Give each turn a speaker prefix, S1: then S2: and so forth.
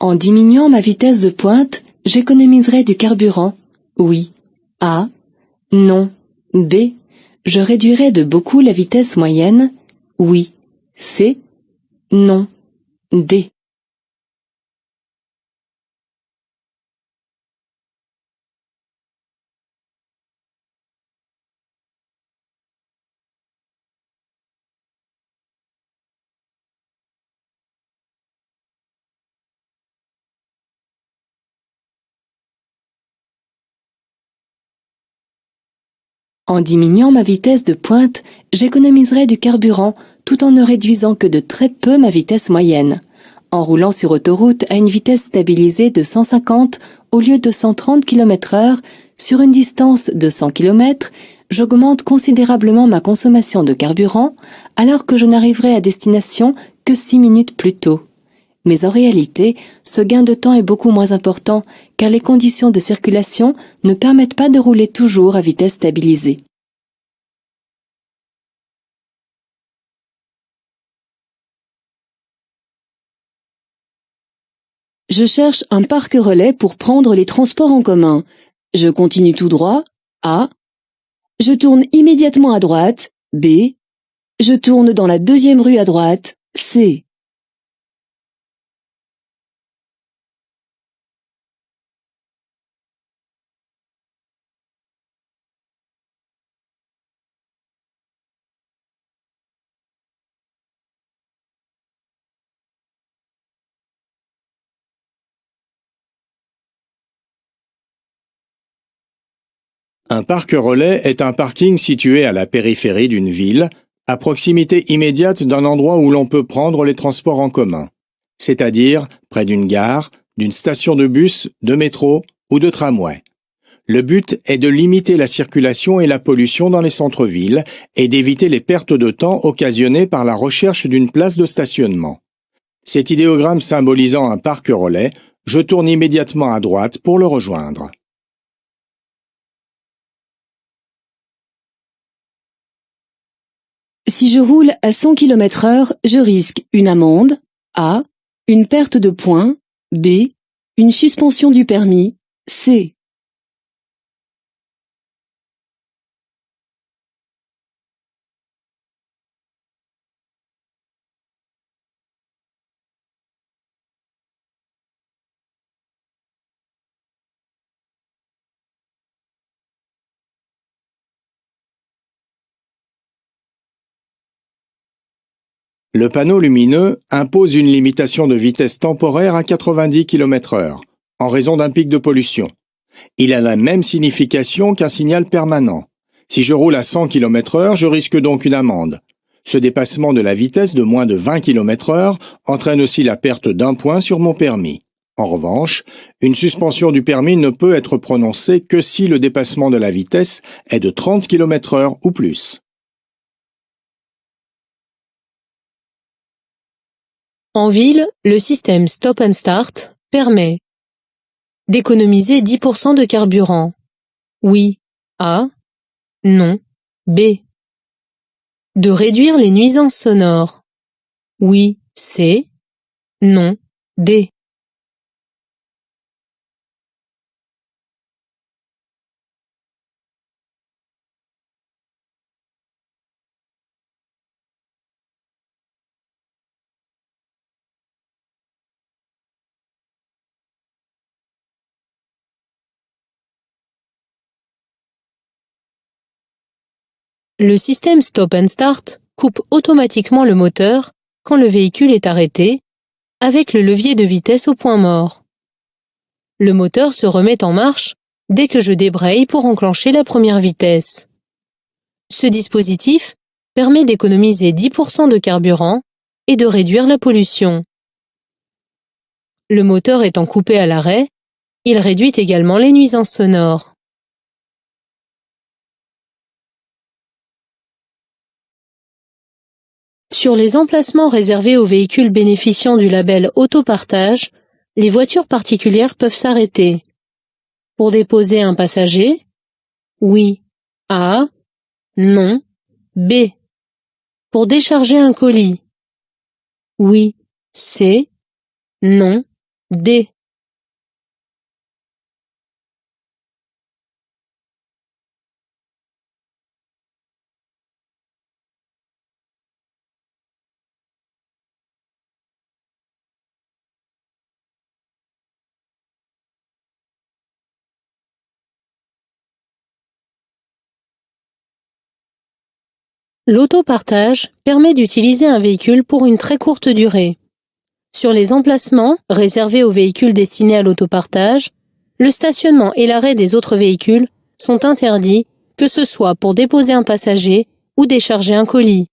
S1: En diminuant ma vitesse de pointe, j'économiserai du carburant. Oui. A. Non. B. Je réduirai de beaucoup la vitesse moyenne. Oui. C. Non. D. En diminuant ma vitesse de pointe, j'économiserai du carburant tout en ne réduisant que de très peu ma vitesse moyenne. En roulant sur autoroute à une vitesse stabilisée de 150 au lieu de 130 km/h sur une distance de 100 km, j'augmente considérablement ma consommation de carburant alors que je n'arriverai à destination que 6 minutes plus tôt. Mais en réalité, ce gain de temps est beaucoup moins important car les conditions de circulation ne permettent pas de rouler toujours à vitesse stabilisée.
S2: Je cherche un parc relais pour prendre les transports en commun. Je continue tout droit. A. Je tourne immédiatement à droite. B. Je tourne dans la deuxième rue à droite. C.
S3: Un parc relais est un parking situé à la périphérie d'une ville, à proximité immédiate d'un endroit où l'on peut prendre les transports en commun, c'est-à-dire près d'une gare, d'une station de bus, de métro ou de tramway. Le but est de limiter la circulation et la pollution dans les centres-villes et d'éviter les pertes de temps occasionnées par la recherche d'une place de stationnement. Cet idéogramme symbolisant un parc relais, je tourne immédiatement à droite pour le rejoindre.
S2: Si je roule à 100 km/h, je risque une amende. A. Une perte de points. B. Une suspension du permis. C.
S3: Le panneau lumineux impose une limitation de vitesse temporaire à 90 km/h, en raison d'un pic de pollution. Il a la même signification qu'un signal permanent. Si je roule à 100 km/h, je risque donc une amende. Ce dépassement de la vitesse de moins de 20 km/h entraîne aussi la perte d'un point sur mon permis. En revanche, une suspension du permis ne peut être prononcée que si le dépassement de la vitesse est de 30 km/h ou plus.
S4: En ville, le système Stop and Start permet d'économiser 10% de carburant. Oui. A. Non. B. De réduire les nuisances sonores. Oui. C. Non. D. Le système Stop and Start coupe automatiquement le moteur quand le véhicule est arrêté, avec le levier de vitesse au point mort. Le moteur se remet en marche dès que je débraye pour enclencher la première vitesse. Ce dispositif permet d'économiser 10% de carburant et de réduire la pollution. Le moteur étant coupé à l'arrêt, il réduit également les nuisances sonores. Sur les emplacements réservés aux véhicules bénéficiant du label Autopartage, les voitures particulières peuvent s'arrêter. Pour déposer un passager, oui. A. Non. B. Pour décharger un colis, oui. C. Non. D. L'autopartage permet d'utiliser un véhicule pour une très courte durée. Sur les emplacements réservés aux véhicules destinés à l'autopartage, le stationnement et l'arrêt des autres véhicules sont interdits, que ce soit pour déposer un passager ou décharger un colis.